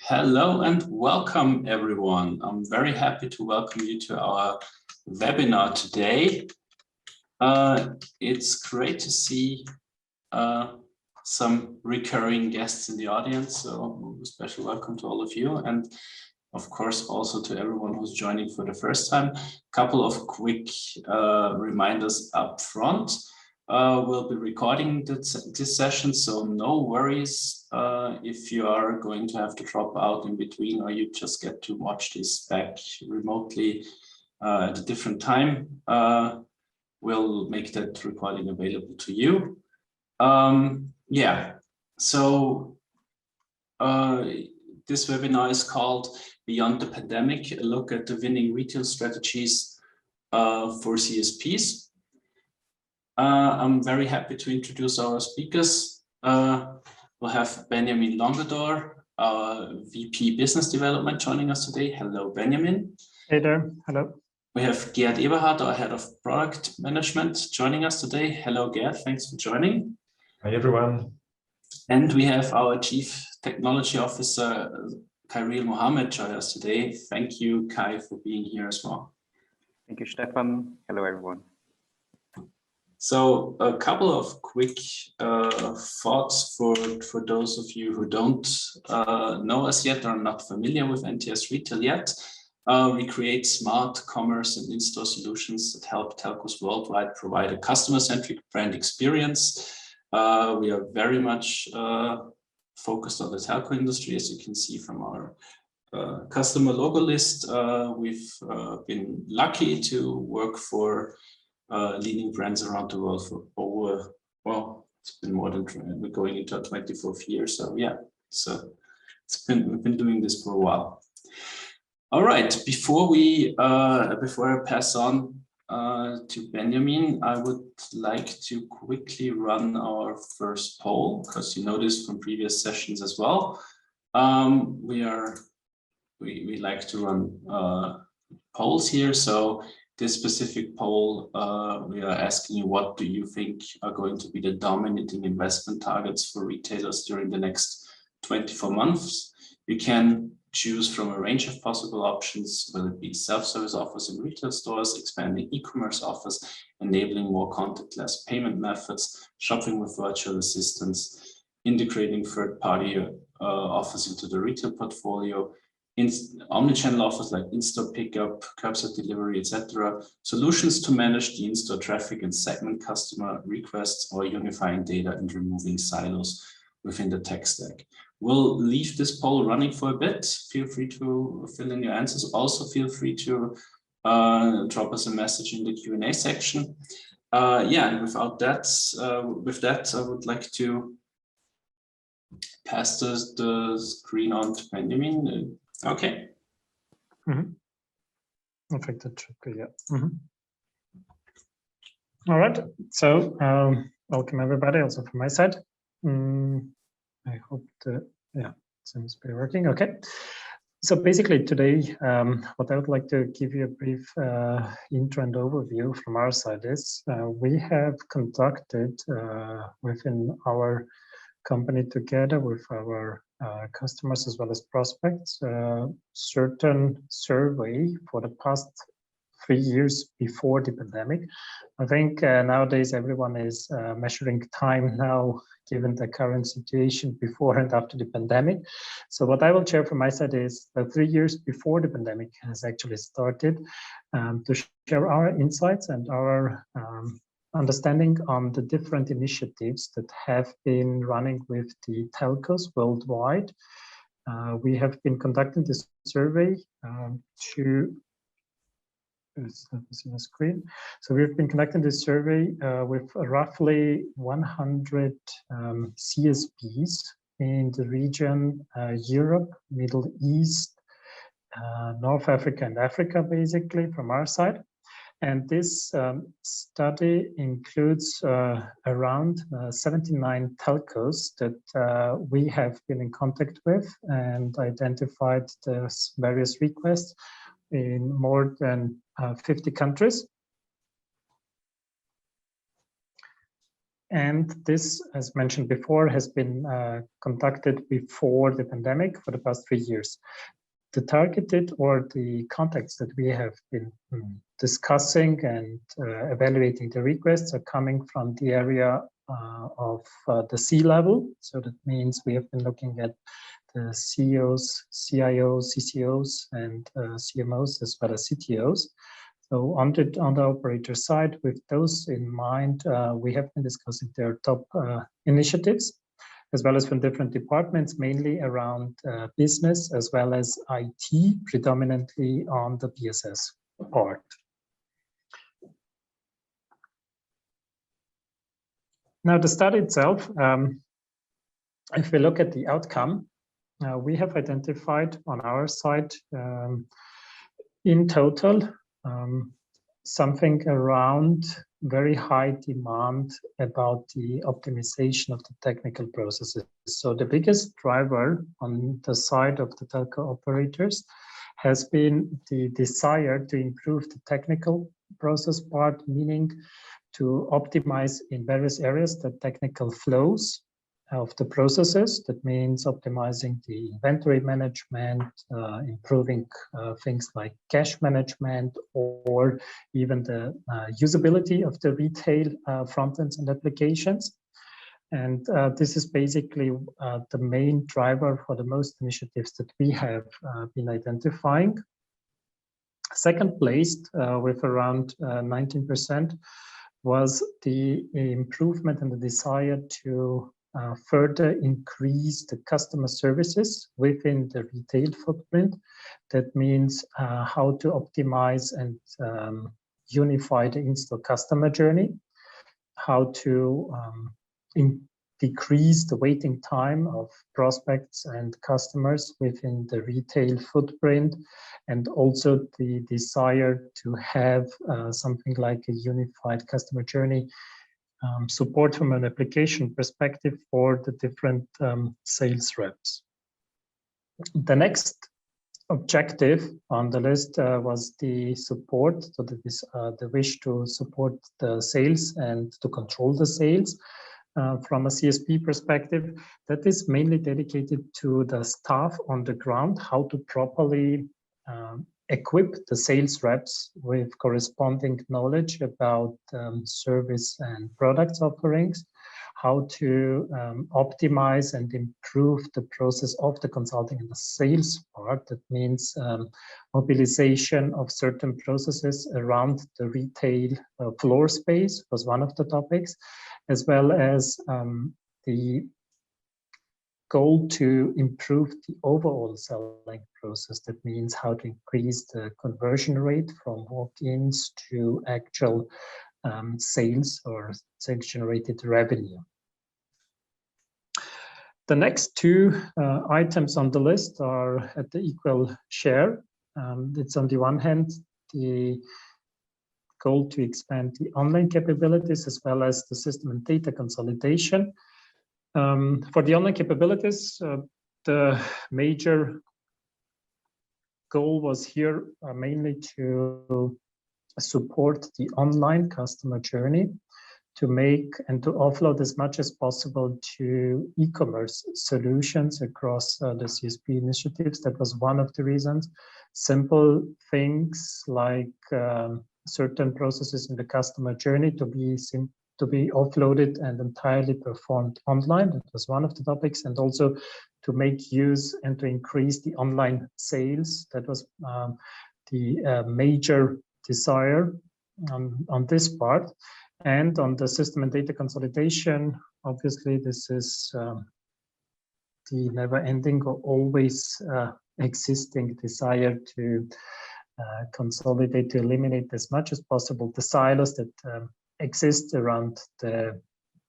Hello and welcome everyone. I'm very happy to welcome you to our webinar today. It's great to see some recurring guests in the audience, so a special welcome to all of you, and of course also to everyone who's joining for the first time. A couple of quick reminders up front. We'll be recording this session, so no worries if you are going to have to drop out in between, or you just get to watch this back remotely at a different time. We'll make that recording available to you. Yeah, so this webinar is called Beyond the Pandemic, a look at the winning retail strategies for CSPs. I'm very happy to introduce our speakers. We'll have Beniamin Longodor, VP Business Development, joining us today. Hello, Beniamin. Hey there. Hello. We have Gerd Eberhardt, our Head of Product Management, joining us today. Hello, Gerd. Thanks for joining. Hi, everyone. And we have our Chief Technology Officer, Khaireel Mohamed, joining us today. Thank you, Kai, for being here as well. Thank you, Stefan. Hello, everyone. So a couple of quick thoughts for those of you who don't know us yet or are not familiar with NTS Retail yet. We create smart commerce and in-store solutions that help telcos worldwide provide a customer-centric brand experience. We are very much focused on the telco industry, as you can see from our customer logo list. We've been lucky to work for leading brands around the world for over, well, it's been more than, we're going into our 24th year. So yeah, so we've been doing this for a while. All right, before I pass on to Beniamin, I would like to quickly run our first poll, because you know this from previous sessions as well. We like to run polls here. So this specific poll, we are asking you, what do you think are going to be the dominating investment targets for retailers during the next 24 months? You can choose from a range of possible options, whether it be self-service offers in retail stores, expanding e-commerce offers, enabling more contactless payment methods, shopping with virtual assistants, integrating third-party offers into the retail portfolio, omnichannel offers like in-store pickup, curbside delivery, etc. Solutions to manage the in-store traffic and segment customer requests, or unifying data and removing silos within the tech stack. We'll leave this poll running for a bit. Feel free to fill in your answers. Also feel free to drop us a message in the Q&A section. Yeah, and with that, I would like to pass the screen on to Beniamin. Okay. I think that should be, yeah. All right. So welcome everybody, also from my side. I hope that, yeah, seems to be working. Okay. So basically today, what I would like to give you a brief intro and overview from our side is we have conducted within our company, together with our customers as well as prospects, certain survey for the past 3 years before the pandemic. I think nowadays everyone is measuring time now, given the current situation before and after the pandemic. So what I will share from my side is that 3 years before the pandemic has actually started, to share our insights and our understanding on the different initiatives that have been running with the telcos worldwide. We have been conducting this survey see the screen. So we've been conducting this survey with roughly 100 CSPs in the region Europe, Middle East, North Africa and Africa, basically from our side. And this study includes around 79 telcos that we have been in contact with and identified the various requests in more than 50 countries. And this, as mentioned before, has been conducted before the pandemic for the past 3 years. The targeted or the contacts that we have been discussing and evaluating the requests are coming from the area of the C-level. So that means we have been looking at the CEOs, CIOs, CCOs, and CMOs, as well as CTOs. So on the operator side, with those in mind, we have been discussing their top initiatives, as well as from different departments, mainly around business, as well as IT, predominantly on the BSS part. Now, the study itself, if we look at the outcome, we have identified on our side, in total, something around very high demand about the optimization of the technical processes. So the biggest driver on the side of the telco operators has been the desire to improve the technical process part, meaning to optimize in various areas the technical flows of the processes. That means optimizing the inventory management, improving things like cash management, or even the usability of the retail front ends and applications. And this is basically the main driver for the most initiatives that we have been identifying. Second placed with around 19% was the improvement and the desire to further increase the customer services within the retail footprint. That means how to optimize and unify the in-store customer journey, how to decrease the waiting time of prospects and customers within the retail footprint, and also the desire to have something like a unified customer journey support from an application perspective for the different sales reps. The next objective on the list was the support. So that is the wish to support the sales and to control the sales from a CSP perspective. That is mainly dedicated to the staff on the ground, how to properly equip the sales reps with corresponding knowledge about service and products offerings, how to optimize and improve the process of the consulting and the sales part. That means mobilization of certain processes around the retail floor space was one of the topics, as well as the goal to improve the overall selling process. That means how to increase the conversion rate from walk-ins to actual sales or sales-generated revenue. The next two items on the list are at the equal share. It's on the one hand, the goal to expand the online capabilities, as well as the system and data consolidation. For the online capabilities, the major goal was here mainly to support the online customer journey, to make and to offload as much as possible to e-commerce solutions across the CSP initiatives. That was one of the reasons. Simple things like certain processes in the customer journey to be offloaded and entirely performed online. That was one of the topics. And also to make use and to increase the online sales. That was the major desire on this part. And on the system and data consolidation, obviously this is the never-ending or always existing desire to consolidate, to eliminate as much as possible the silos that exist around the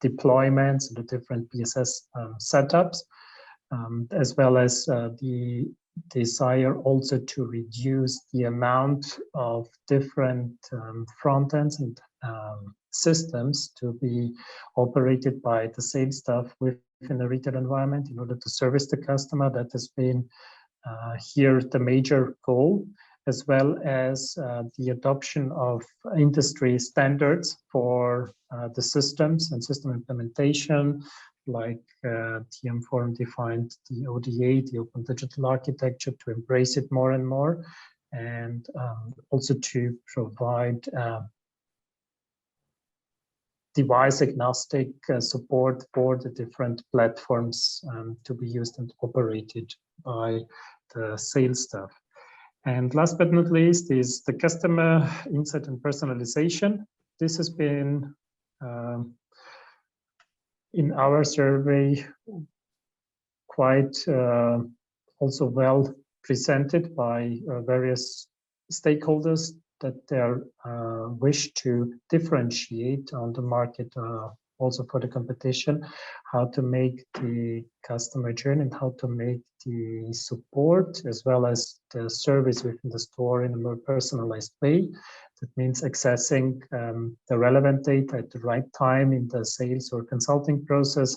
deployments and the different BSS setups, as well as the desire also to reduce the amount of different front ends and systems to be operated by the sales staff within the retail environment in order to service the customer. That has been here the major goal, as well as the adoption of industry standards for the systems and system implementation, like TM Forum defined the ODA, the Open Digital Architecture, to embrace it more and more, and also to provide device agnostic support for the different platforms to be used and operated by the sales staff. And last but not least is the customer insight and personalization. This has been in our survey quite also well presented by various stakeholders, that their wish to differentiate on the market, also for the competition, how to make the customer journey and how to make the support as well as the service within the store in a more personalized way. That means accessing the relevant data at the right time in the sales or consulting process.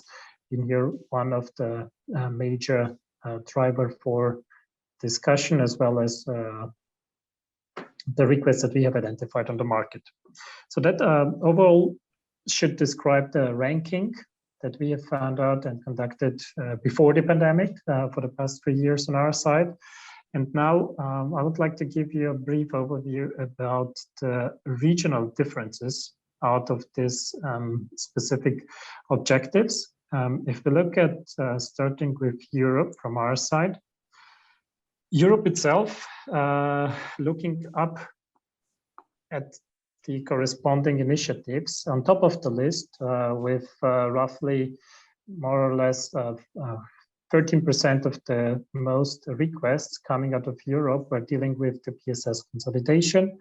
In here, one of the major driver for discussion, as well as the requests that we have identified on the market. So that overall should describe the ranking that we have found out and conducted before the pandemic for the past 3 years on our side. And now I would like to give you a brief overview about the regional differences out of this specific objectives. If we look at starting with Europe from our side, Europe itself, looking up at the corresponding initiatives on top of the list, with roughly more or less 13% of the most requests coming out of Europe were dealing with the PSS consolidation.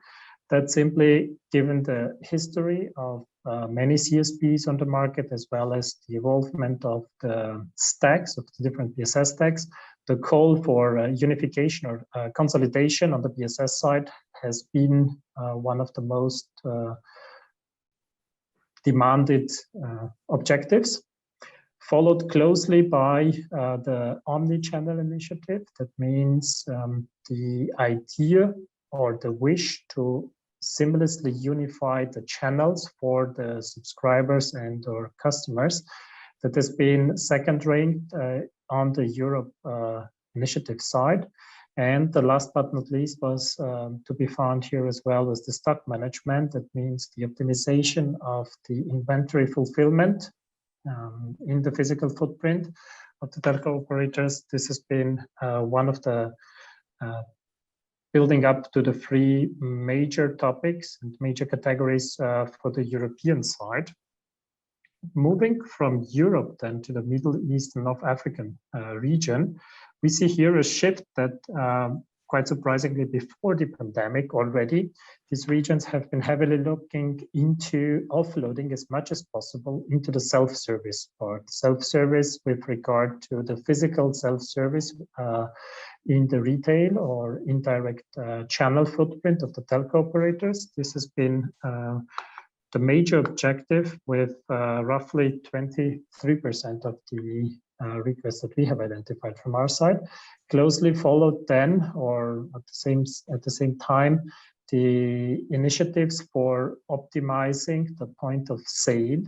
That's simply given the history of many CSPs on the market, as well as the evolvement of the stacks, of the different PSS stacks. The call for unification or consolidation on the PSS side has been one of the most demanded objectives, followed closely by the omni-channel initiative. That means the idea or the wish to seamlessly unify the channels for the subscribers and or customers. That has been second ranked on the Europe initiative side. And the last but not least was to be found here as well as the stock management. That means the optimization of the inventory fulfillment in the physical footprint of the telco operators. This has been one of the building up to the 3 major topics and major categories for the European side. Moving from Europe then to the Middle East and North African region, we see here a shift that quite surprisingly before the pandemic already, these regions have been heavily looking into offloading as much as possible into the self-service part. Self-service with regard to the physical self-service in the retail or indirect channel footprint of the telco operators. This has been the major objective, with roughly 23% of the requests that we have identified from our side. Closely followed then, or at the same time, the initiatives for optimizing the point of sale.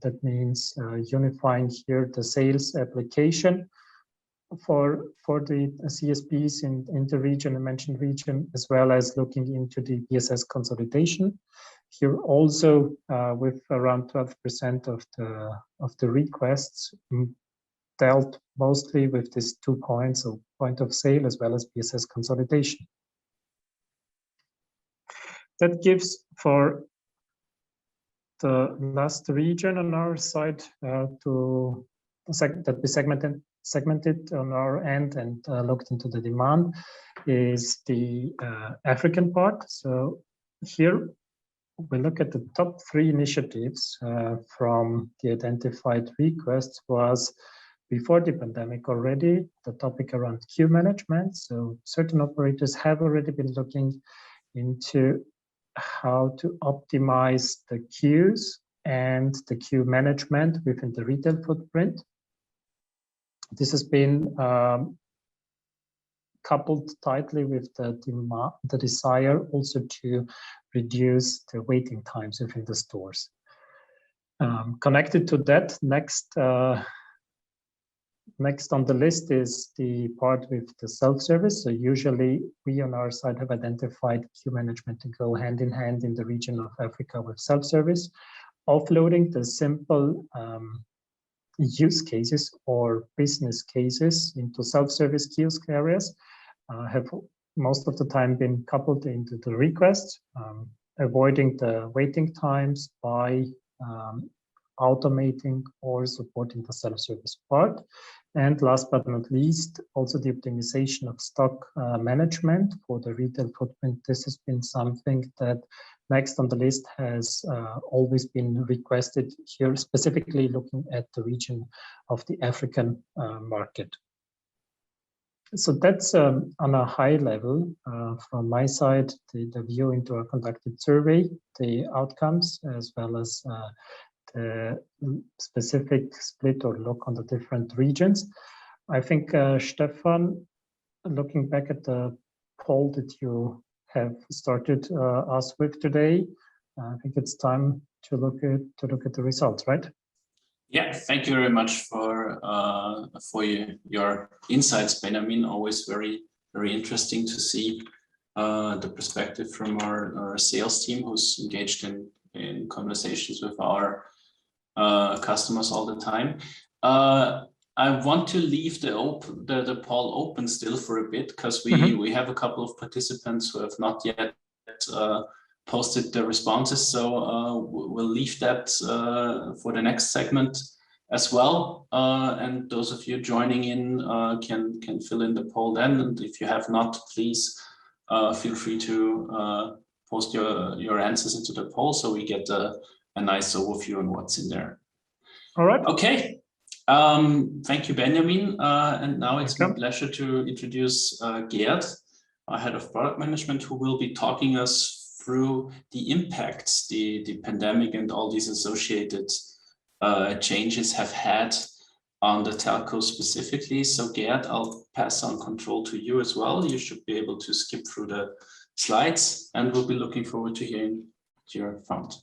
That means unifying here the sales application for the CSPs in the region, the mentioned region, as well as looking into the PSS consolidation. Here also, with around 12% of the requests dealt mostly with these 2 points, so point of sale as well as PSS consolidation. That gives for the last region on our side that we segmented on our end and looked into the demand is the African part. So here we look at the top 3 initiatives from the identified requests. Was before the pandemic already the topic around queue management. So certain operators have already been looking into how to optimize the queues and the queue management within the retail footprint. This has been coupled tightly with the desire also to reduce the waiting times within the stores. Connected to that, next on the list is the part with the self-service. So usually we on our side have identified queue management to go hand in hand in the region of Africa with self-service, offloading the simple use cases or business cases into self-service kiosk areas have most of the time been coupled into the requests, avoiding the waiting times by automating or supporting the self-service part. And last but not least, also the optimization of stock management for the retail footprint. This has been something that next on the list has always been requested here, specifically looking at the region of the African market. So that's on a high level from my side, the view into our conducted survey, the outcomes, as well as the specific split or look on the different regions. I think, Stefan, looking back at the poll that you have started us with today, I think it's time to look at the results, right? Yeah, thank you very much for your insights, Beniamin. Always very interesting to see the perspective from our sales team, who's engaged in conversations with our customers all the time. I want to leave the poll open still for a bit, because we have a couple of participants who have not yet posted the responses. So we'll leave that for the next segment as well. And those of you joining in can fill in the poll then. And if you have not, please feel free to post your answers into the poll so we get a nice overview on what's in there. All right. Okay. Thank you, Beniamin. And now it's my pleasure to introduce Gerd, our head of product management, who will be talking us through the impacts the pandemic and all these associated changes have had on the telco specifically. So Gerd, I'll pass on control to you as well. You should be able to skip through the slides, and we'll be looking forward to hearing your front.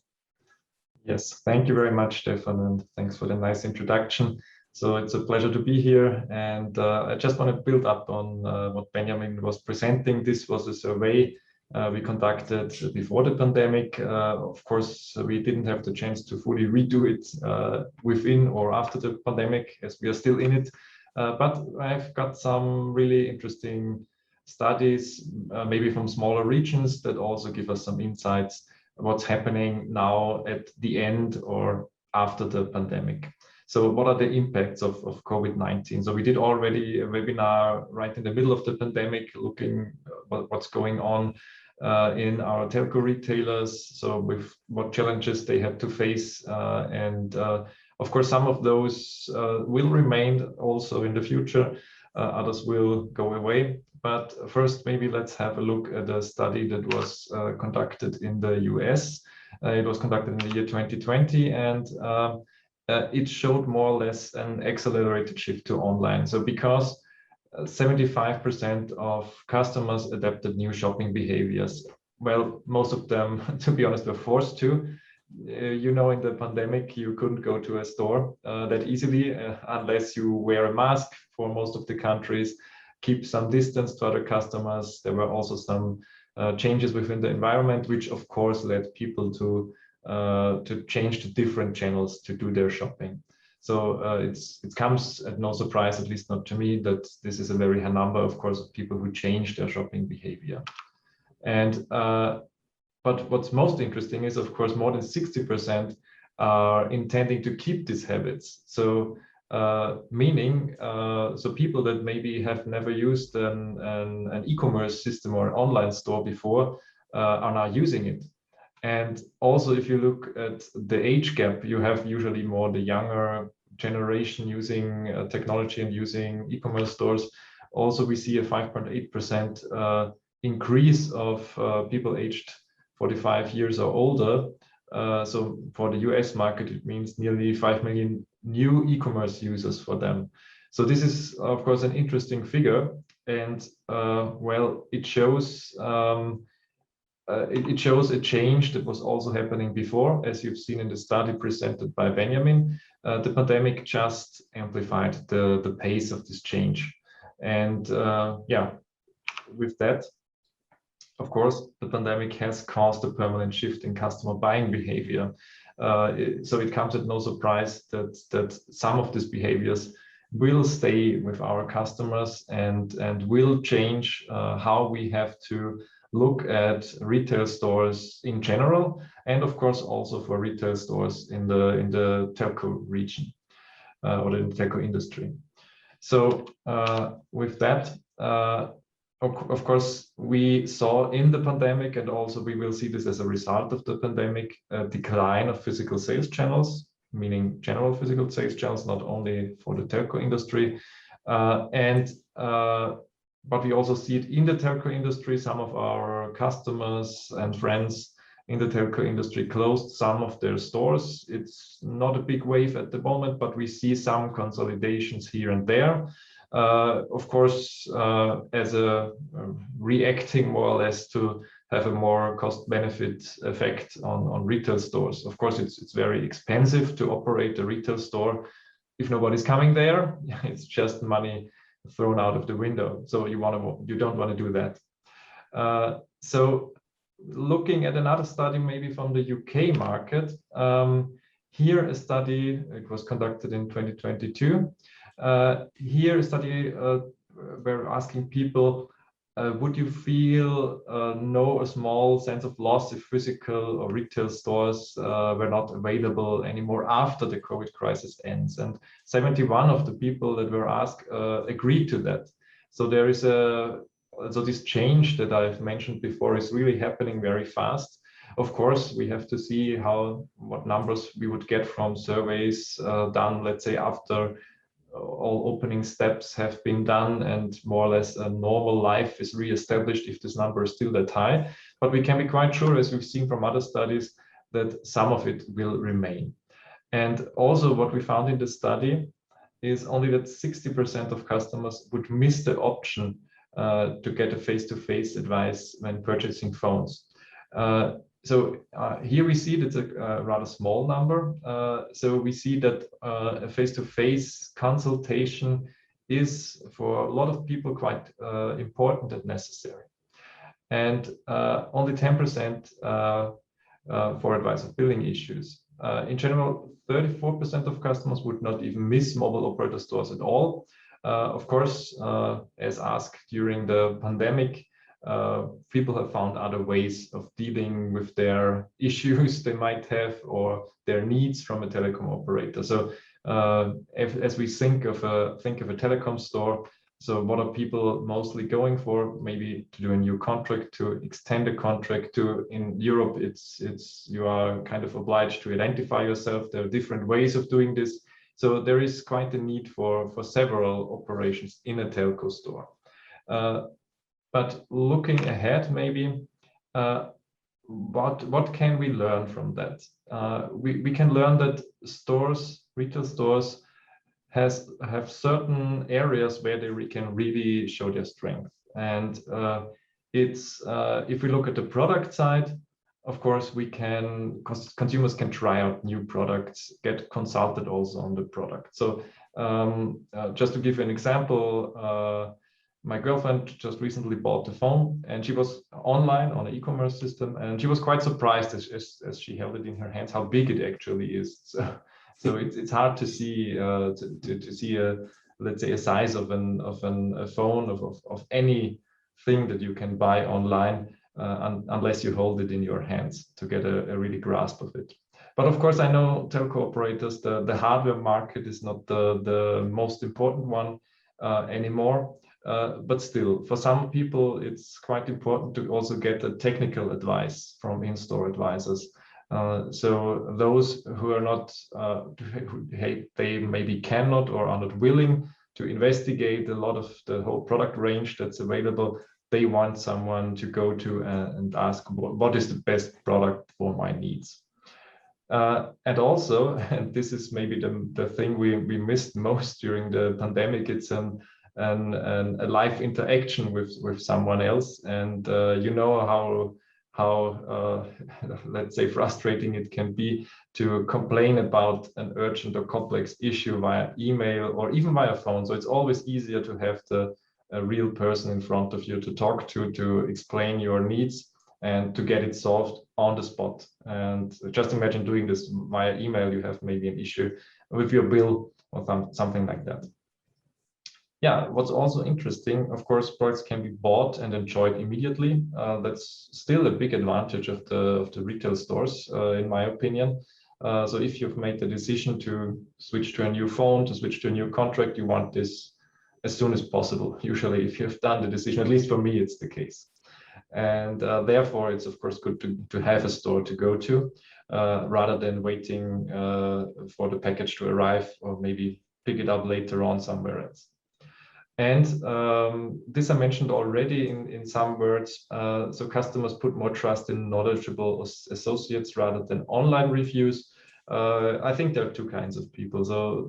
Yes, thank you very much, Stefan, and thanks for the nice introduction. So it's a pleasure to be here, and I just want to build up on what Beniamin was presenting. This was a survey we conducted before the pandemic. Of course, we didn't have the chance to fully redo it within or after the pandemic, as we are still in it. But I've got some really interesting studies, maybe from smaller regions, that also give us some insights what's happening now at the end or after the pandemic. So what are the impacts of COVID-19? So we did already a webinar right in the middle of the pandemic, looking what's going on in our telco retailers, so with what challenges they had to face. And of course, some of those will remain also in the future, others will go away. But first, maybe let's have a look at a study that was conducted in the US. It was conducted in the year 2020, and it showed more or less an accelerated shift to online. So because 75% of customers adapted new shopping behaviors, well, most of them, to be honest, were forced to. You know, in the pandemic, you couldn't go to a store that easily unless you wear a mask for most of the countries, keep some distance to other customers. There were also some changes within the environment, which of course led people to change to different channels to do their shopping. So it comes at no surprise, at least not to me, that this is a very high number, of course, of people who change their shopping behavior. And but what's most interesting is, of course, more than 60% are intending to keep these habits. So meaning, so people that maybe have never used an e-commerce system or an online store before are now using it. And also, if you look at the age gap, you have usually more the younger generation using technology and using e-commerce stores. Also, we see a 5.8% increase of people aged 45 years or older. So for the US market, it means nearly 5 million new e-commerce users for them. So this is, of course, an interesting figure. and well, it shows it shows a change that was also happening before, as you've seen in the study presented by Beniamin. The pandemic just amplified the pace of this change. And yeah, with that, of course, the pandemic has caused a permanent shift in customer buying behavior. So it comes at no surprise that some of these behaviors will stay with our customers and will change how we have to look at retail stores in general, and of course also for retail stores in the telco region or in the telco industry. So with that, of course, we saw in the pandemic, and also we will see this as a result of the pandemic, a decline of physical sales channels, meaning general physical sales channels, not only for the telco industry. But we also see it in the telco industry. Some of our customers and friends in the telco industry closed some of their stores. It's not a big wave at the moment, but we see some consolidations here and there. Of course, as a reacting more or less to have a more cost-benefit effect on retail stores. Of course, it's very expensive to operate a retail store if nobody's coming there. It's just money thrown out of the window. So you don't want to do that. So looking at another study, maybe from the UK market, here a study, it was conducted in 2022. Here a study we're asking people, would you feel a small sense of loss if physical or retail stores were not available anymore after the COVID crisis ends? And 71 of the people that were asked agreed to that. So there is so this change that I've mentioned before is really happening very fast. Of course, we have to see what numbers we would get from surveys done, let's say, after all opening steps have been done and more or less a normal life is re-established, if this number is still that high. But we can be quite sure, as we've seen from other studies, that some of it will remain. And also what we found in the study is only that 60% of customers would miss the option to get a face-to-face advice when purchasing phones. So here we see that's a rather small number. So we see that a face-to-face consultation is for a lot of people quite important and necessary. And only 10% for advice of billing issues. In general, 34% of customers would not even miss mobile operator stores at all. Of course, as asked during the pandemic, people have found other ways of dealing with their issues they might have or their needs from a telecom operator. So as we think of a telecom store, so what are people mostly going for? Maybe to do a new contract, to extend a contract. In Europe, it's you are kind of obliged to identify yourself. There are different ways of doing this. So there is quite a need for several operations in a telco store. But looking ahead, maybe, what can we learn from that? We can learn that retail stores have certain areas where they can really show their strength. And if we look at the product side, of course, consumers can try out new products, get consulted also on the product. So just to give you an example, my girlfriend just recently bought a phone, and she was online on an e-commerce system, and she was quite surprised as she held it in her hands how big it actually is. So it's hard to see let's say a size of a phone of anything that you can buy online unless you hold it in your hands to get a really grasp of it. But of course, I know telco operators, the hardware market is not the most important one anymore. But still, for some people, it's quite important to also get a technical advice from in-store advisors. So those who are not, they maybe cannot or are not willing to investigate a lot of the whole product range that's available, they want someone to go to and ask what is the best product for my needs. And also, and this is maybe the thing we missed most during the pandemic, it's a live interaction with someone else, and you know how let's say frustrating it can be to complain about an urgent or complex issue via email or even via phone. So it's always easier to have a real person in front of you to talk to explain your needs and to get it solved on the spot. And just imagine doing this via email. You have maybe an issue with your bill or something like that. Yeah, what's also interesting, of course, products can be bought and enjoyed immediately. That's still a big advantage of the retail stores, in my opinion. So if you've made the decision to switch to a new phone, to switch to a new contract, you want this as soon as possible. Usually, if you've done the decision, at least for me, it's the case. And therefore, it's of course good to have a store to go to, rather than waiting for the package to arrive or maybe pick it up later on somewhere else. And this I mentioned already in some words. So customers put more trust in knowledgeable associates rather than online reviews. I think there are two kinds of people. So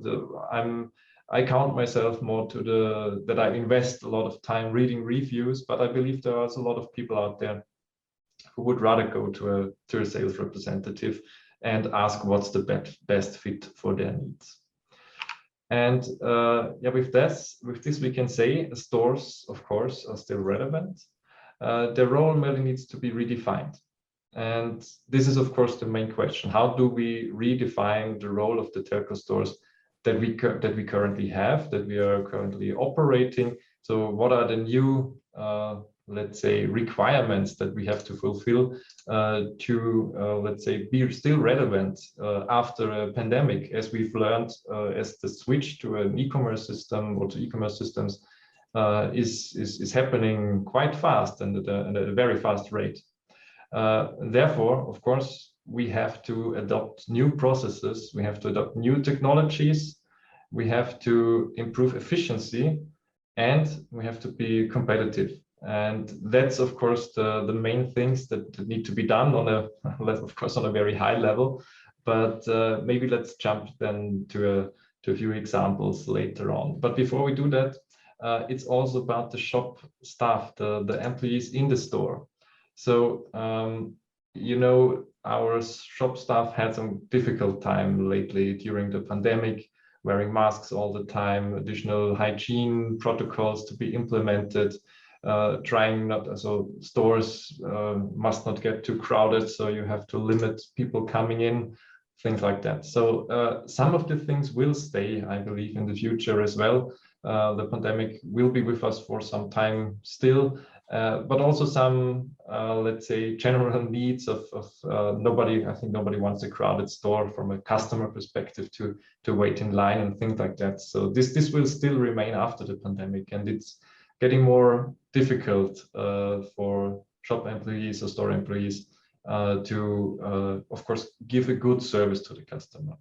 I count myself more to that I invest a lot of time reading reviews, but I believe there are a lot of people out there who would rather go to a sales representative and ask what's the best fit for their needs. And yeah, with this we can say stores, of course, are still relevant. Their role merely needs to be redefined. And this is, of course, the main question. How do we redefine the role of the telco stores that we currently have, that we are currently operating? So what are the new, let's say, requirements that we have to fulfill to, let's say, be still relevant after a pandemic, as we've learned, as the switch to an e-commerce system or to e-commerce systems is happening quite fast and at a very fast rate. Therefore, of course, we have to adopt new processes, we have to adopt new technologies, we have to improve efficiency, and we have to be competitive. And that's, of course, the main things that need to be done on a very high level. But maybe let's jump then to a few examples later on. But before we do that, it's also about the shop staff, the employees in the store. So, you know, our shop staff had some difficult time lately during the pandemic, wearing masks all the time, additional hygiene protocols to be implemented, stores must not get too crowded, so you have to limit people coming in, things like that. So some of the things will stay, I believe, in the future as well. The pandemic will be with us for some time still, but also some, let's say, general needs of nobody. I think nobody wants a crowded store from a customer perspective to wait in line and things like that. So this will still remain after the pandemic, and it's getting more difficult for shop employees or store employees to, of course, give a good service to the customer.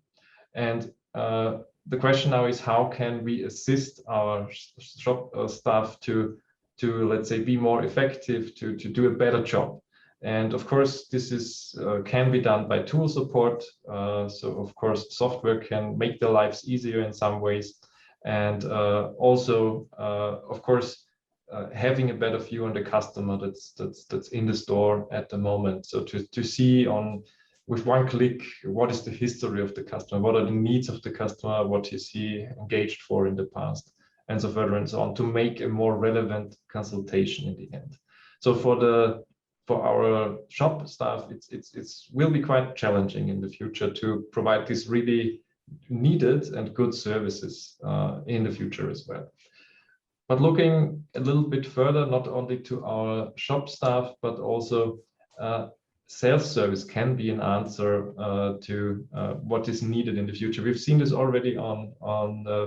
And the question now is, how can we assist our shop staff to let's say, be more effective, to do a better job? And of course, this is can be done by tool support. So of course, software can make their lives easier in some ways. And also, of course, having a better view on the customer that's in the store at the moment. So to see with one click, what is the history of the customer, what are the needs of the customer, what is he engaged for in the past, and so further and so on, to make a more relevant consultation in the end. So for our shop staff, it's will be quite challenging in the future to provide these really needed and good services in the future as well. But looking a little bit further, not only to our shop staff, but also self-service can be an answer to what is needed in the future. We've seen this already on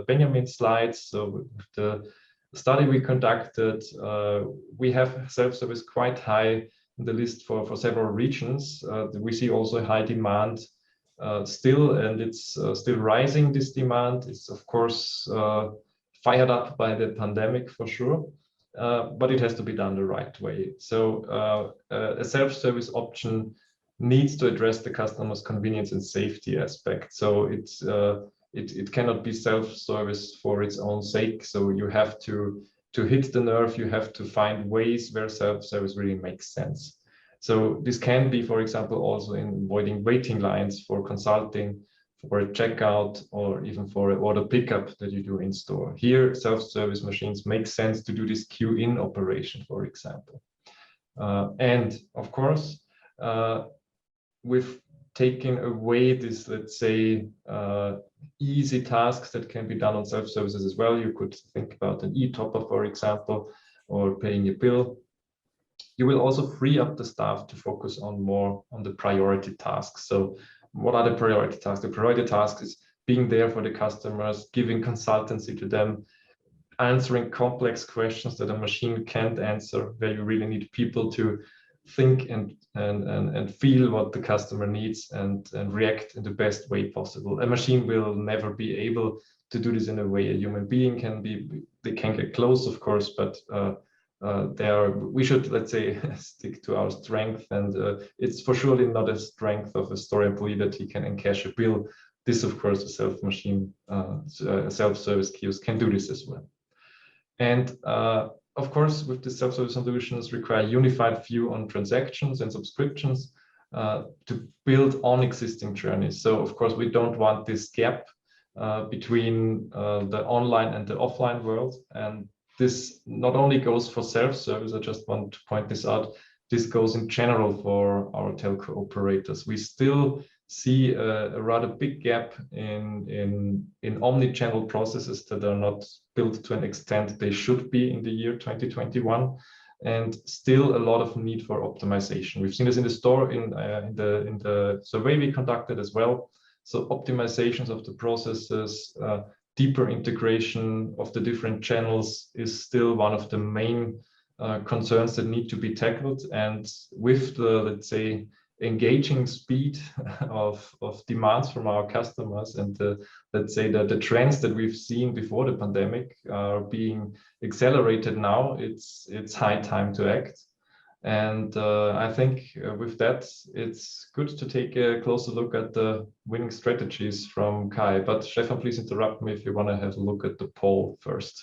Beniamin's slides. So with the study we conducted, we have self-service quite high in the list for several regions. We see also high demand still, and it's still rising. This demand is, of course, fired up by the pandemic for sure, but it has to be done the right way. So a self-service option needs to address the customer's convenience and safety aspect. So it cannot be self-service for its own sake. So you have to hit the nerve, you have to find ways where self-service really makes sense. So this can be, for example, also in avoiding waiting lines for consulting, for a checkout, or even for an order pickup that you do in store. Here, self-service machines make sense to do this queue-in operation, for example. And of course, with taking away this, let's say, easy tasks that can be done on self-services as well, you could think about an e-topper, for example, or paying a bill. You will also free up the staff to focus on more on the priority tasks. So what are the priority tasks? The priority task is being there for the customers, giving consultancy to them, answering complex questions that a machine can't answer, where you really need people to think and feel what the customer needs and react in the best way possible. A machine will never be able to do this in a way a human being can be. They can get close, of course, but we should, let's say, stick to our strength, and it's for surely not a strength of a store employee that he can encash a bill. This, of course, a self-service kiosk can do this as well. And of course, with the self-service solutions require a unified view on transactions and subscriptions to build on existing journeys. So of course, we don't want this gap between the online and the offline world. And this not only goes for self-service, I just want to point this out, this goes in general for our telco operators. We still see a rather big gap in omni-channel processes that are not built to an extent they should be in the year 2021, and still a lot of need for optimization. We've seen this in the store, in the survey we conducted as well. So optimizations of the processes, deeper integration of the different channels is still one of the main concerns that need to be tackled. And with the, let's say, engaging speed of demands from our customers and let's say that the trends that we've seen before the pandemic are being accelerated now, it's high time to act. And I think with that, it's good to take a closer look at the winning strategies from Kai. But Stefan, please interrupt me if you want to have a look at the poll first.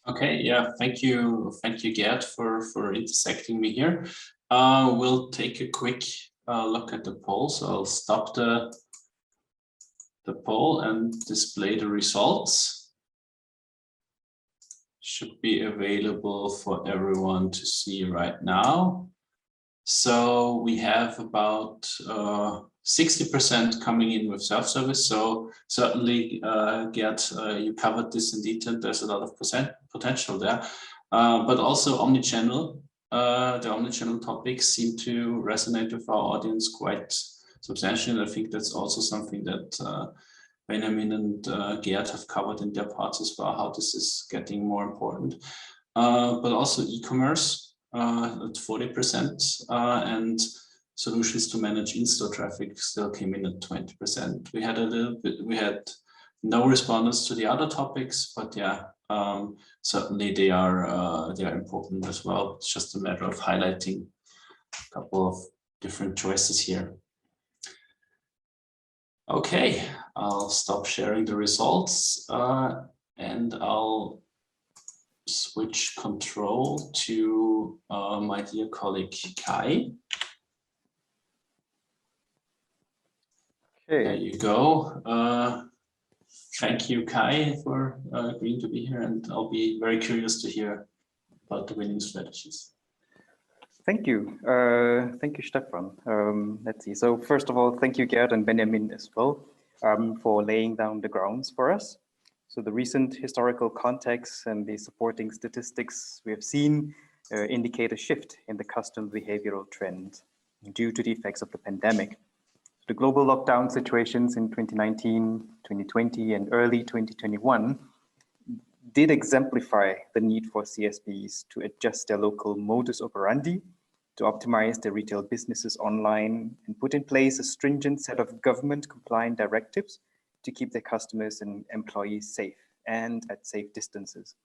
Okay, yeah, thank you, Gerd, for intersecting me here. We'll take a quick look at the poll. So I'll stop the poll and display the results. Should be available for everyone to see right now. So we have about 60% coming in with self-service. So certainly, Gerd, you covered this in detail. There's a lot of potential there, but also omnichannel. The omnichannel topics seem to resonate with our audience quite substantially. I think that's also something that Beniamin and Gerd have covered in their parts as well, how this is getting more important. But also e-commerce at 40%, and solutions to manage in-store traffic still came in at 20%. We had no respondents to the other topics, but yeah, certainly they are important as well. It's just a matter of highlighting a couple of different choices here. Okay, I'll stop sharing the results and I'll switch control to my dear colleague Kai. Okay. There you go. Thank you, Kai, for agreeing to be here, and I'll be very curious to hear about the winning strategies. Thank you. Thank you, Stefan. Let's see. So first of all, thank you, Gerd and Beniamin as well, for laying down the grounds for us. So the recent historical context and the supporting statistics we have seen indicate a shift in the customer behavioral trend due to the effects of the pandemic. The global lockdown situations in 2019, 2020, and early 2021 did exemplify the need for CSPs to adjust their local modus operandi, to optimize their retail businesses online, and put in place a stringent set of government-compliant directives to keep their customers and employees safe and at safe distances.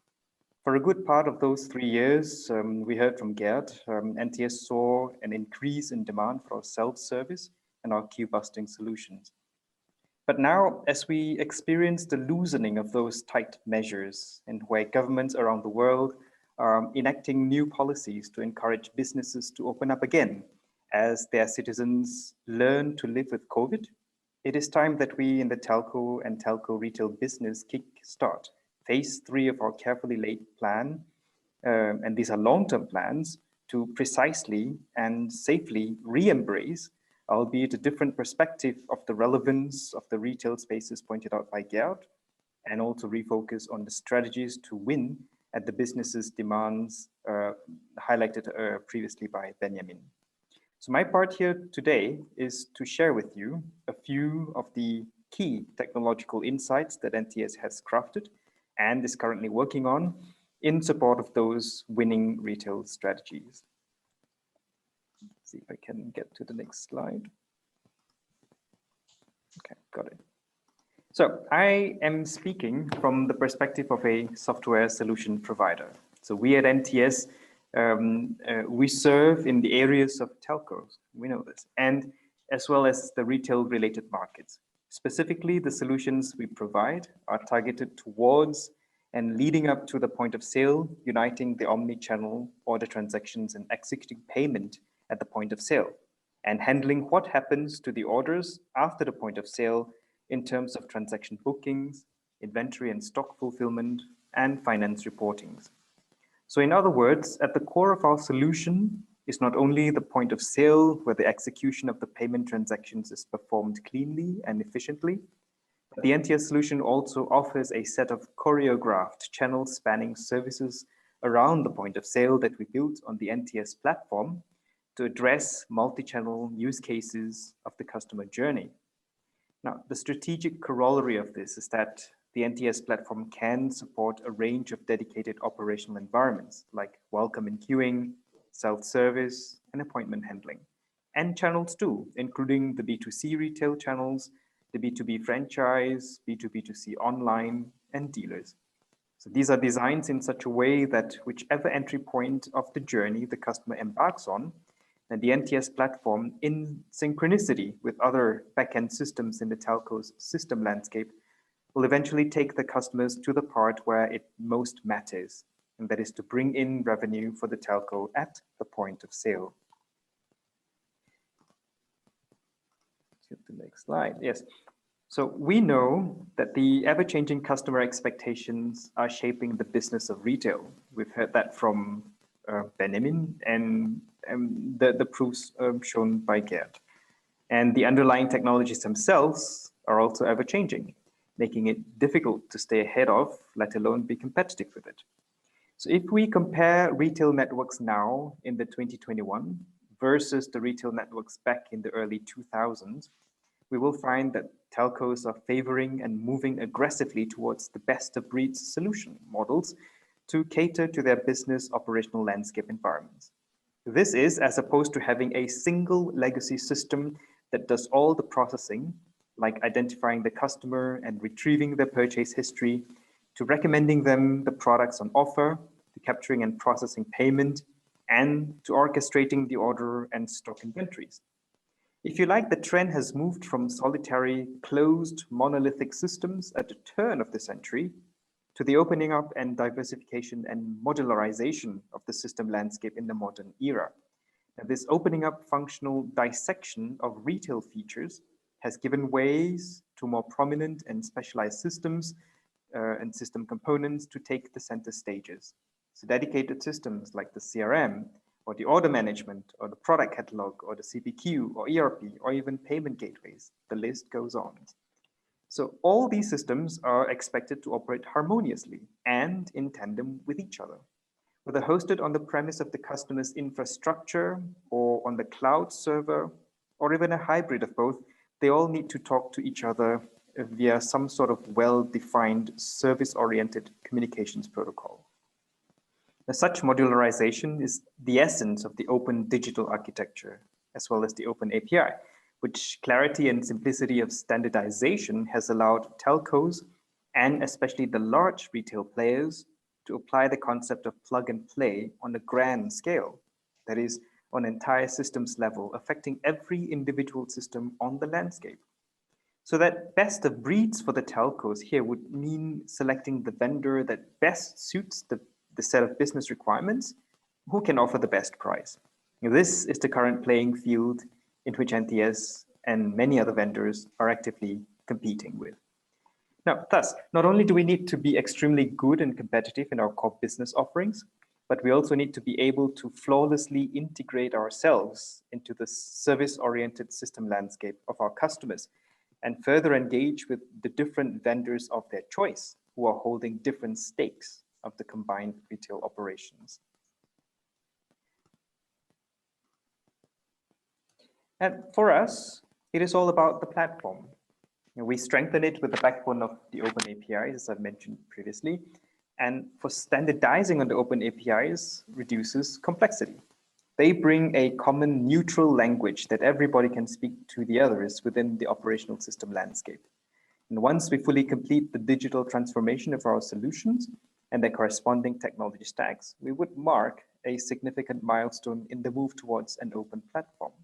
For a good part of those 3 years, we heard from Gerd, NTS saw an increase in demand for our self-service and our queue-busting solutions. But now, as we experience the loosening of those tight measures and where governments around the world are enacting new policies to encourage businesses to open up again as their citizens learn to live with COVID, it is time that we in the telco and telco retail business kickstart phase 3 of our carefully laid plan, and these are long-term plans, to precisely and safely re-embrace, albeit a different perspective of the relevance of the retail spaces pointed out by Gerd, and also refocus on the strategies to win at the business's demands highlighted previously by Beniamin. So my part here today is to share with you a few of the key technological insights that NTS has crafted and is currently working on in support of those winning retail strategies. Let's see if I can get to the next slide. Okay, got it. So I am speaking from the perspective of a software solution provider. So we at NTS, we serve in the areas of telcos, we know this, and as well as the retail related markets. Specifically, the solutions we provide are targeted towards and leading up to the point of sale, uniting the omni-channel order transactions and executing payment at the point of sale, and handling what happens to the orders after the point of sale in terms of transaction bookings, inventory and stock fulfillment, and finance reportings. So in other words, at the core of our solution is not only the point of sale where the execution of the payment transactions is performed cleanly and efficiently, but the NTS solution also offers a set of choreographed channel spanning services around the point of sale that we built on the NTS platform to address multi-channel use cases of the customer journey. Now, the strategic corollary of this is that the NTS platform can support a range of dedicated operational environments like welcome and queuing, self-service, and appointment handling, and channels too, including the B2C retail channels, the B2B franchise, B2B2C online, and dealers. So these are designed in such a way that whichever entry point of the journey the customer embarks on, and the NTS platform, in synchronicity with other backend systems in the telco's system landscape, will eventually take the customers to the part where it most matters, and that is to bring in revenue for the telco at the point of sale. Let's get the next slide. Yes. So we know that the ever-changing customer expectations are shaping the business of retail. We've heard that from Beniamin and the proofs shown by Gerd. And the underlying technologies themselves are also ever-changing, making it difficult to stay ahead of, let alone be competitive with it. So if we compare retail networks now in the 2021 versus the retail networks back in the early 2000s, we will find that telcos are favoring and moving aggressively towards the best of breed solution models to cater to their business operational landscape environments. This is as opposed to having a single legacy system that does all the processing, like identifying the customer and retrieving their purchase history, to recommending them the products on offer, to capturing and processing payment, and to orchestrating the order and stock inventories. If you like, the trend has moved from solitary, closed, monolithic systems at the turn of the century to the opening up and diversification and modularization of the system landscape in the modern era. Now, this opening up functional dissection of retail features has given ways to more prominent and specialized systems and system components to take the center stages. So dedicated systems like the CRM, or the order management, or the product catalog, or the CPQ, or ERP, or even payment gateways. The list goes on. So all these systems are expected to operate harmoniously and in tandem with each other. Whether hosted on the premise of the customer's infrastructure, or on the cloud server, or even a hybrid of both, they all need to talk to each other via some sort of well-defined service-oriented communications protocol. Now, such modularization is the essence of the open digital architecture, as well as the open API, which clarity and simplicity of standardization has allowed telcos, and especially the large retail players, to apply the concept of plug and play on a grand scale, that is, on entire systems level, affecting every individual system on the landscape. So that best of breeds for the telcos here would mean selecting the vendor that best suits the set of business requirements, who can offer the best price. This is the current playing field in which NTS and many other vendors are actively competing with. Now, thus, not only do we need to be extremely good and competitive in our core business offerings, but we also need to be able to flawlessly integrate ourselves into the service-oriented system landscape of our customers and further engage with the different vendors of their choice who are holding different stakes of the combined retail operations. And for us, it is all about the platform. We strengthen it with the backbone of the open APIs, as I've mentioned previously. And for standardizing on the open APIs reduces complexity. They bring a common neutral language that everybody can speak to the others within the operational system landscape. And once we fully complete the digital transformation of our solutions and their corresponding technology stacks, we would mark a significant milestone in the move towards an open platform.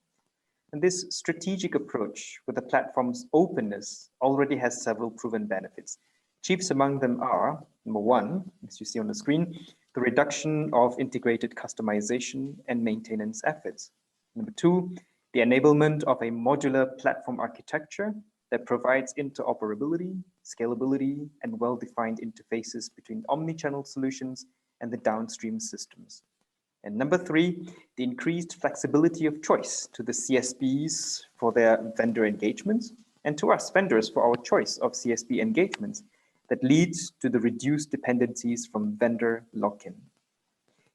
And this strategic approach with the platform's openness already has several proven benefits. Chiefs among them are, number one, as you see on the screen, the reduction of integrated customization and maintenance efforts. Number two, the enablement of a modular platform architecture that provides interoperability, scalability, and well-defined interfaces between omni-channel solutions and the downstream systems. And number three, the increased flexibility of choice to the CSPs for their vendor engagements and to us vendors for our choice of CSP engagements that leads to the reduced dependencies from vendor lock-in.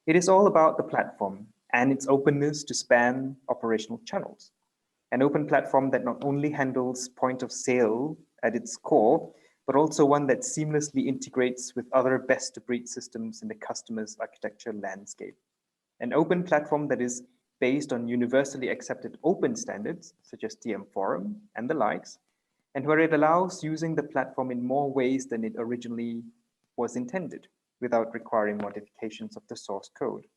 It is all about the platform and its openness to span operational channels. An open platform that not only handles point of sale at its core, but also one that seamlessly integrates with other best-of-breed systems in the customer's architecture landscape. An open platform that is based on universally accepted open standards, such as TM Forum and the likes, and where it allows using the platform in more ways than it originally was intended, without requiring modifications of the source code.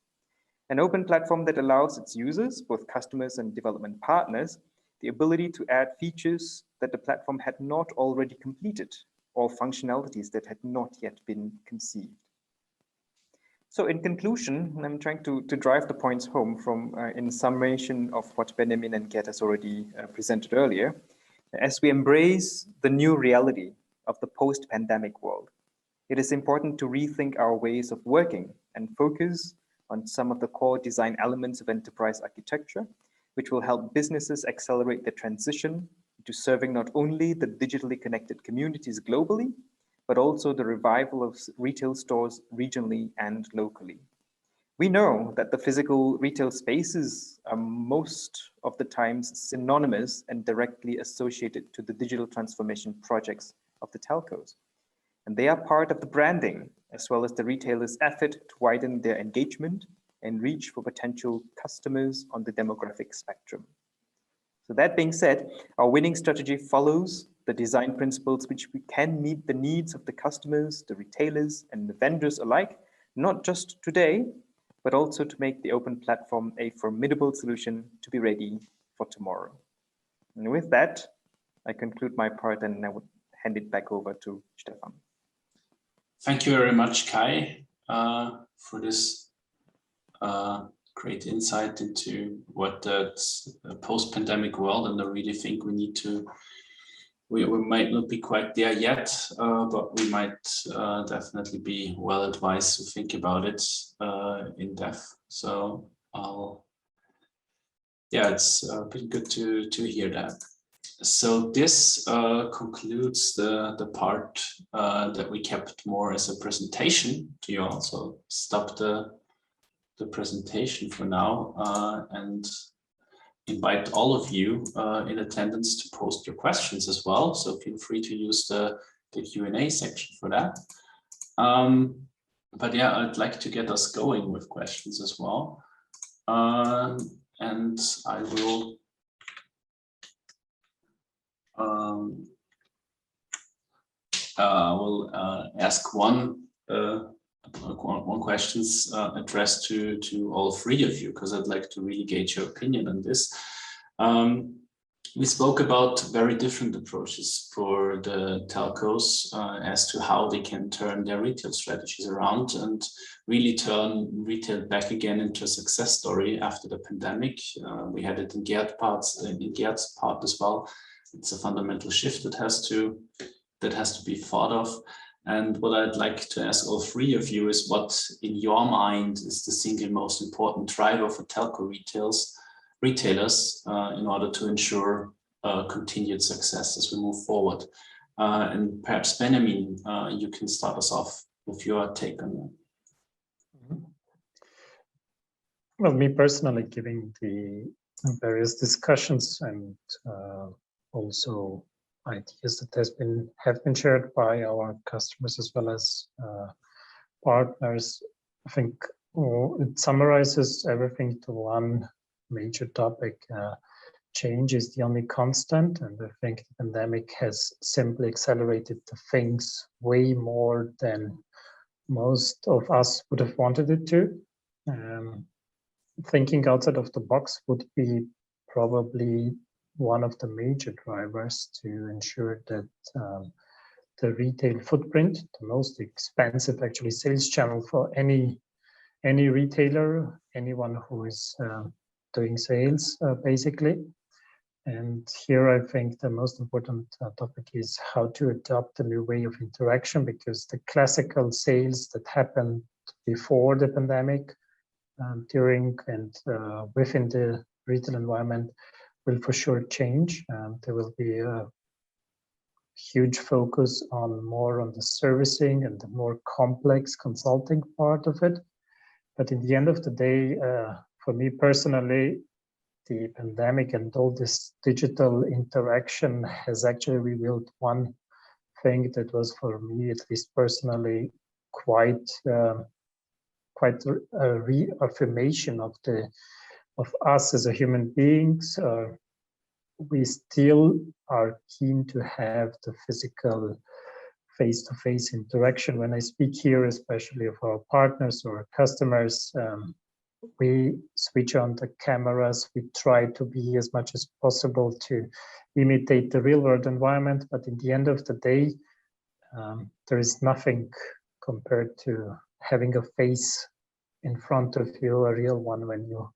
An open platform that allows its users, both customers and development partners, the ability to add features that the platform had not already completed, or functionalities that had not yet been conceived. So in conclusion, I'm trying to drive the points home from in summation of what Beniamin and Gerd has already presented earlier. As we embrace the new reality of the post-pandemic world, it is important to rethink our ways of working and focus on some of the core design elements of enterprise architecture, which will help businesses accelerate the transition to serving not only the digitally connected communities globally, but also the revival of retail stores regionally and locally. We know that the physical retail spaces are most of the times synonymous and directly associated to the digital transformation projects of the telcos. And they are part of the branding, as well as the retailers' effort to widen their engagement and reach for potential customers on the demographic spectrum. So that being said, our winning strategy follows the design principles which we can meet the needs of the customers, the retailers, and the vendors alike, not just today, but also to make the open platform a formidable solution to be ready for tomorrow. And with that, I conclude my part and I would hand it back over to Stefan. Thank you very much, Kai, for this great insight into what the post-pandemic world, and I really think we need to, we might not be quite there yet, but we might definitely be well advised to think about it in depth. So yeah, it's pretty good to hear that. So this concludes the part that we kept more as a presentation to you all. So stop the presentation for now and invite all of you in attendance to post your questions as well. So feel free to use the Q&A section for that. But yeah, I'd like to get us going with questions as well. And I will ask one questions addressed to all three of you, because I'd like to really gauge your opinion on this. We spoke about very different approaches for the telcos as to how they can turn their retail strategies around and really turn retail back again into a success story after the pandemic. We had it in Gerd's part as well. It's a fundamental shift that has to be thought of. And what I'd like to ask all three of you is what, in your mind, is the single most important driver for telco retailers in order to ensure continued success as we move forward. And perhaps Beniamin, you can start us off with your take on that. Well, me personally, given the various discussions and also ideas that have been shared by our customers as well as partners, I think it summarizes everything to one major topic. Change is the only constant, and I think the pandemic has simply accelerated the things way more than most of us would have wanted it to. Thinking outside of the box would be probably one of the major drivers to ensure that the retail footprint, the most expensive actually sales channel for any retailer, anyone who is doing sales basically. And here I think the most important topic is how to adopt a new way of interaction, because the classical sales that happened before the pandemic, during and within the retail environment will for sure change. There will be a huge focus more on the servicing and the more complex consulting part of it. But in the end of the day, for me personally, the pandemic and all this digital interaction has actually revealed one thing that was, for me at least personally, quite a reaffirmation of us as a human beings. We still are keen to have the physical face-to-face interaction. When I speak here, especially of our partners or customers, we switch on the cameras. We try to be as much as possible to imitate the real world environment. But in the end of the day, there is nothing compared to having a face in front of you, a real one, when you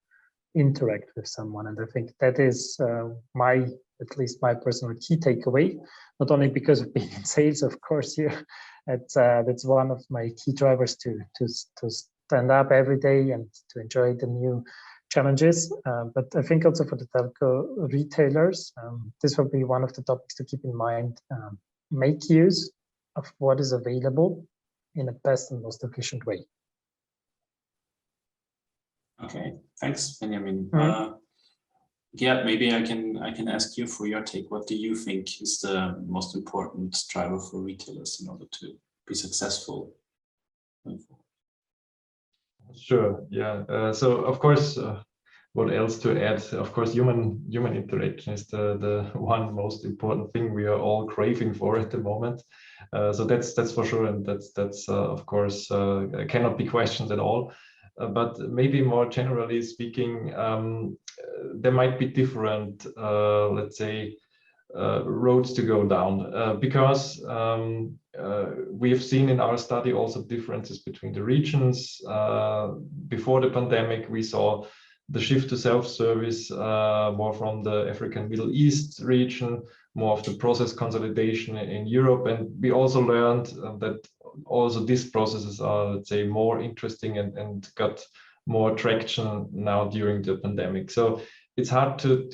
interact with someone. And I think that is at least my personal key takeaway, not only because of being in sales, of course, here. That's one of my key drivers to stand up every day and to enjoy the new challenges. But I think also for the telco retailers, this will be one of the topics to keep in mind. Make use of what is available in the best and most efficient way. Okay, thanks, Beniamin. Yeah, maybe I can ask you for your take. What do you think is the most important driver for retailers in order to be successful? Sure. Yeah. So of course, what else to add? Of course, human interaction is the one most important thing we are all craving for at the moment. So that's for sure, and that's of course cannot be questioned at all. But maybe more generally speaking, there might be different, let's say, roads to go down, because we have seen in our study also differences between the regions. Before the pandemic, we saw the shift to self-service more from the African Middle East region, more of the process consolidation in Europe. And we also learned that also these processes are, let's say, more interesting and got more traction now during the pandemic. So it's hard to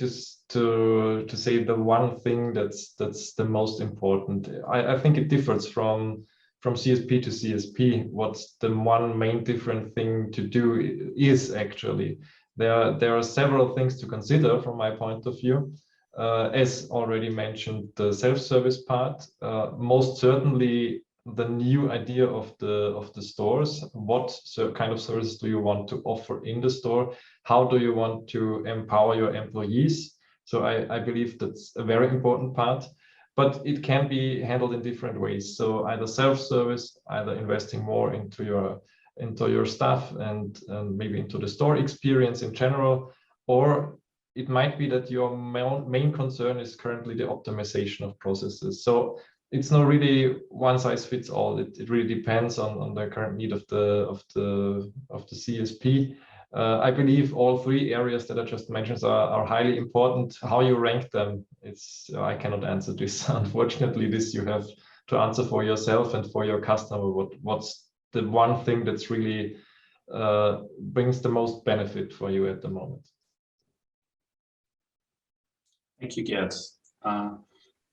say the one thing that's the most important. I think it differs from CSP to CSP. What's the one main different thing to do is actually there are several things to consider from my point of view. As already mentioned, the self-service part, most certainly the new idea of the stores. What kind of services do you want to offer in the store? How do you want to empower your employees? So I believe that's a very important part, but it can be handled in different ways. So either self-service, either investing more into your staff and maybe into the store experience in general, or it might be that your main concern is currently the optimization of processes. So it's not really one size fits all. It really depends on the current need of the CSP. I believe all three areas that I just mentioned are highly important. How you rank them, I cannot answer this. Unfortunately, this you have to answer for yourself and for your customer. What's the one thing that's really brings the most benefit for you at the moment? Thank you, Gerd.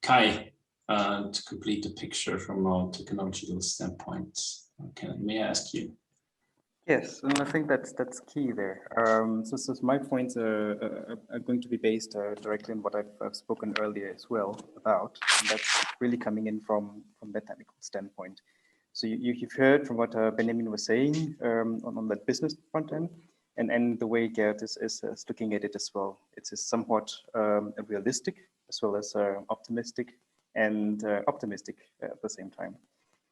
Kai, to complete the picture from a technological standpoint, may I ask you? Yes, and I think that's key there. So my points are going to be based directly on what I've spoken earlier as well about. And that's really coming in from the technical standpoint. So you've heard from what Beniamin was saying on that business front end, and the way Gerd is looking at it as well. It's somewhat realistic as well as optimistic and optimistic at the same time.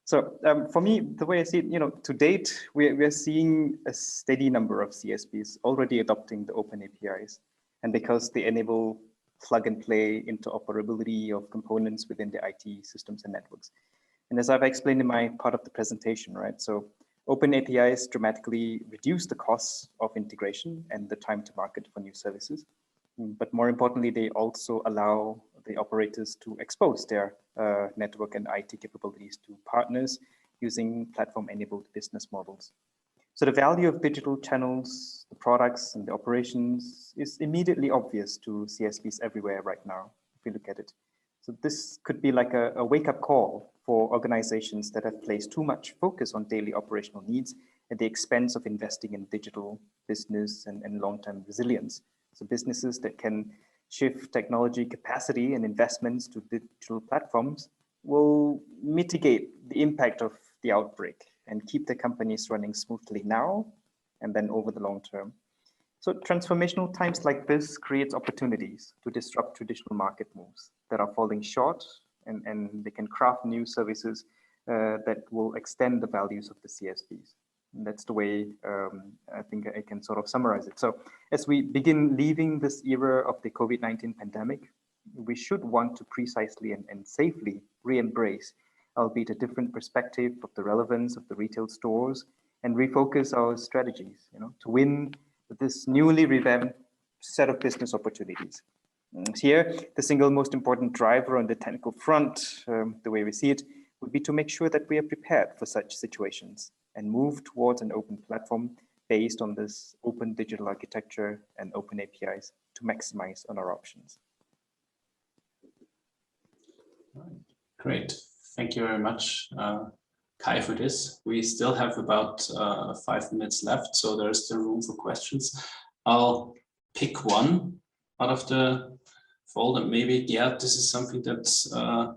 So for me, the way I see it, to date, we're seeing a steady number of CSPs already adopting the open APIs. And because they enable plug and play interoperability of components within the IT systems and networks. And as I've explained in my part of the presentation, right? So open APIs dramatically reduce the costs of integration and the time to market for new services. But more importantly, they also allow the operators to expose their network and IT capabilities to partners using platform-enabled business models. So the value of digital channels, the products, and the operations is immediately obvious to CSPs everywhere right now, if you look at it. So this could be like a wake-up call for organizations that have placed too much focus on daily operational needs at the expense of investing in digital business and long-term resilience. So businesses that can shift technology capacity and investments to digital platforms will mitigate the impact of the outbreak and keep the companies running smoothly now and then over the long term. So transformational times like this creates opportunities to disrupt traditional market moves that are falling short, and they can craft new services that will extend the values of the CSPs. And that's the way I think I can sort of summarize it. So as we begin leaving this era of the COVID-19 pandemic, we should want to precisely and safely re-embrace, albeit a different perspective of the relevance of the retail stores, and refocus our strategies, to win this newly revamped set of business opportunities. And here, the single most important driver on the technical front, the way we see it, would be to make sure that we are prepared for such situations and move towards an open platform based on this open digital architecture and open APIs to maximize on our options. Great. Thank you very much, Kai, for this. We still have about 5 minutes left, so there's still room for questions. I'll pick one out of the folder. Maybe, yeah, this is something that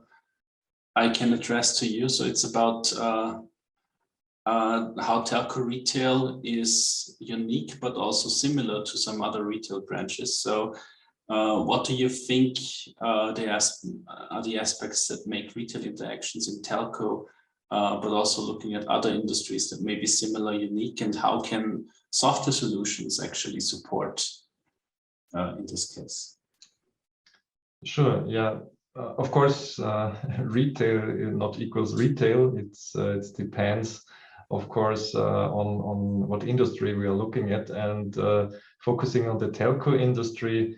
I can address to you. So it's about how telco retail is unique, but also similar to some other retail branches. So what do you think are the aspects that make retail interactions in telco, but also looking at other industries that may be similar, unique, and how can software solutions actually support in this case? Sure, yeah. Of course, retail not equals retail. It depends, of course, on what industry we are looking at. And focusing on the telco industry,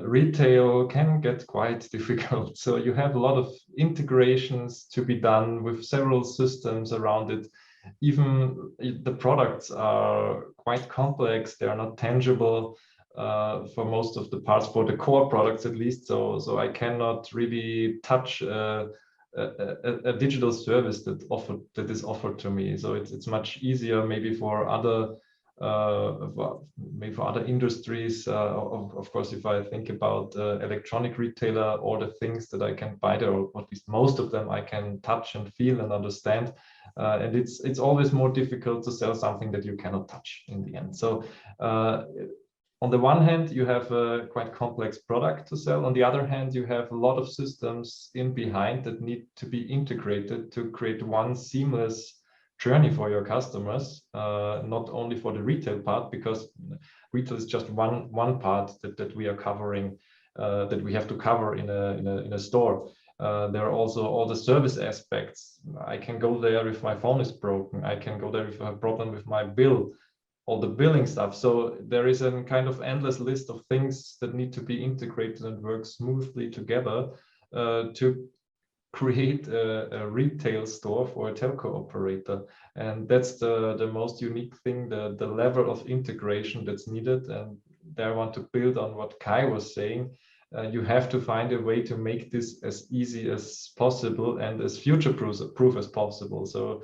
retail can get quite difficult. So you have a lot of integrations to be done with several systems around it. Even the products are quite complex. They are not tangible for most of the parts, for the core products at least. So I cannot really touch a digital service that is offered to me. So it's much easier maybe for other industries. Of course, if I think about electronic retailer, all the things that I can buy there, or at least most of them I can touch and feel and understand. And it's always more difficult to sell something that you cannot touch in the end. So on the one hand, you have a quite complex product to sell. On the other hand, you have a lot of systems in behind that need to be integrated to create one seamless journey for your customers, not only for the retail part, because retail is just one part that we are covering, that we have to cover in a store. There are also all the service aspects. I can go there if my phone is broken. I can go there if I have a problem with my bill, all the billing stuff. So there is a kind of endless list of things that need to be integrated and work smoothly together to create a retail store for a telco operator. And that's the most unique thing, the level of integration that's needed. And there I want to build on what Kai was saying. You have to find a way to make this as easy as possible and as future-proof as possible. So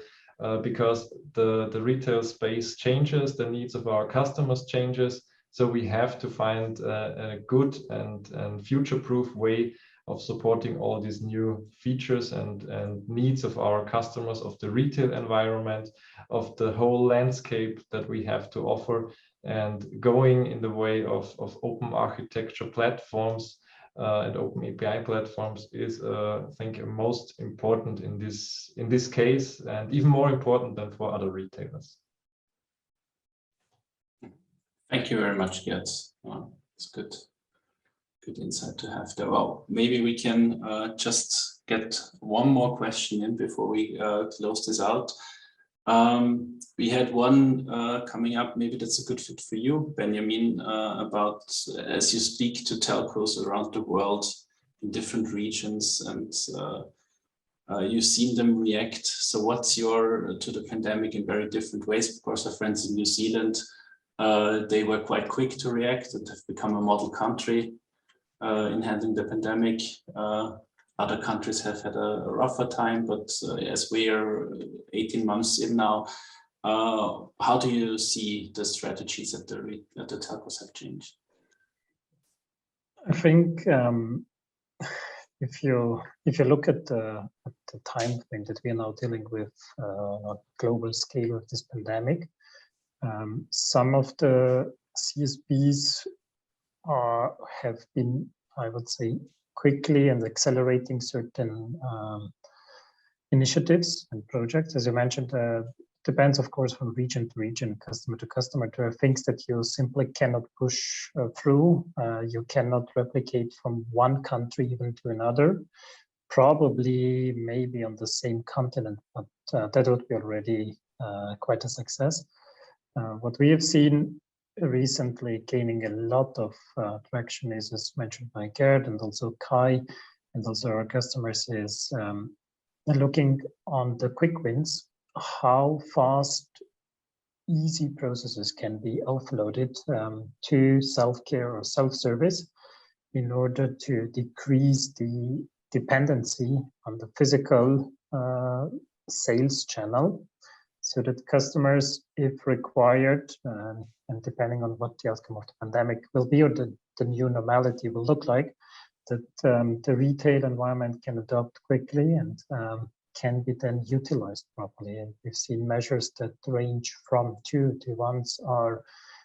because the retail space changes, the needs of our customers changes. So we have to find a good and future-proof way of supporting all these new features and needs of our customers, of the retail environment, of the whole landscape that we have to offer, and going in the way of open architecture platforms and open API platforms is, I think, most important in this case, and even more important than for other retailers. Thank you very much, Gerd. It's good insight to have there. Well, maybe we can just get one more question in before we close this out. We had one coming up, maybe that's a good fit for you, Beniamin, about as you speak to telcos around the world in different regions, and you've seen them react. So what's your to the pandemic in very different ways? Of course, our friends in New Zealand, they were quite quick to react and have become a model country in handling the pandemic. Other countries have had a rougher time, but as we are 18 months in now, how do you see the strategies that the telcos have changed? I think if you look at the time frame that we are now dealing with on a global scale of this pandemic, some of the CSPs have been, I would say, quickly and accelerating certain initiatives and projects. As you mentioned, depends, of course, from region to region, customer to customer. There are things that you simply cannot push through. You cannot replicate from one country even to another, probably maybe on the same continent, but that would be already quite a success. What we have seen recently gaining a lot of traction is, as mentioned by Gerd and also Kai, and also our customers, is looking on the quick wins, how fast, easy processes can be offloaded to self-care or self-service in order to decrease the dependency on the physical sales channel, so that customers, if required, and depending on what the outcome of the pandemic will be or the new normality will look like, that the retail environment can adopt quickly and can be then utilized properly. And we've seen measures that range from 2 to 1s are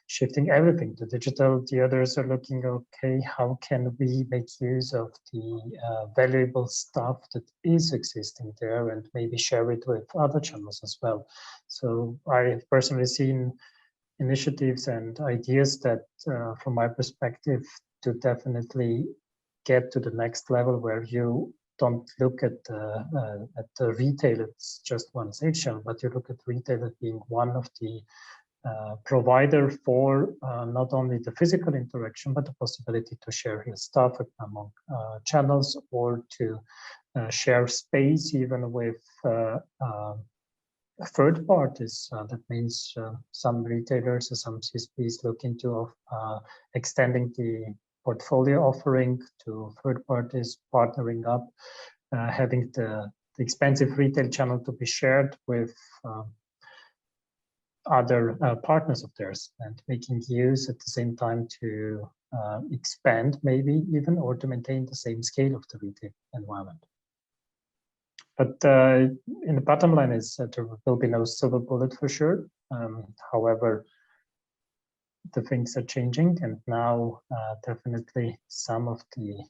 shifting everything to digital. The others are looking, okay, how can we make use of the valuable stuff that is existing there and maybe share it with other channels as well. So I've personally seen initiatives and ideas that, from my perspective, to definitely get to the next level where you don't look at the retail, it's just one sales channel, but you look at retail as being one of the provider for not only the physical interaction, but the possibility to share his stuff among channels, or to share space even with third parties. That means some retailers or some CSPs look into extending the portfolio offering to third parties, partnering up, having the expensive retail channel to be shared with other partners of theirs, and making use at the same time to expand maybe even, or to maintain the same scale of the retail environment. But in the bottom line is that there will be no silver bullet for sure. However, the things are changing, and now definitely some of the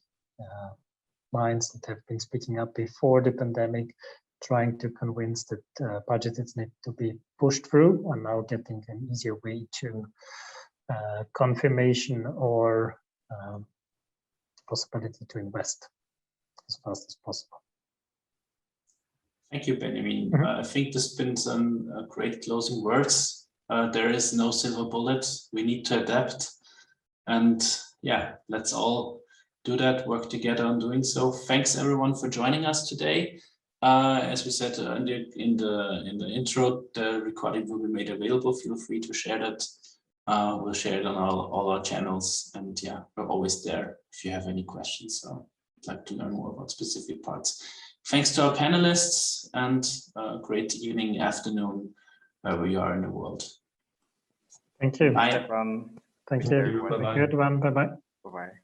minds that have been speaking up before the pandemic, trying to convince that budgets need to be pushed through, and now getting an easier way to confirmation or possibility to invest as fast as possible. Thank you, Beniamin. Mhm. I think this has been some great closing words. There is no silver bullet. We need to adapt. And yeah, let's all do that, work together on doing so. Thanks everyone for joining us today. As we said in the intro, the recording will be made available. Feel free to share that. We'll share it on all our channels. And yeah, we're always there if you have any questions. So I'd like to learn more about specific parts. Thanks to our panelists, and a great evening, afternoon, wherever you are in the world. Thank you. Stefan. Thank Thank you. you. Bye-bye. Good one. Bye-bye. Bye-bye.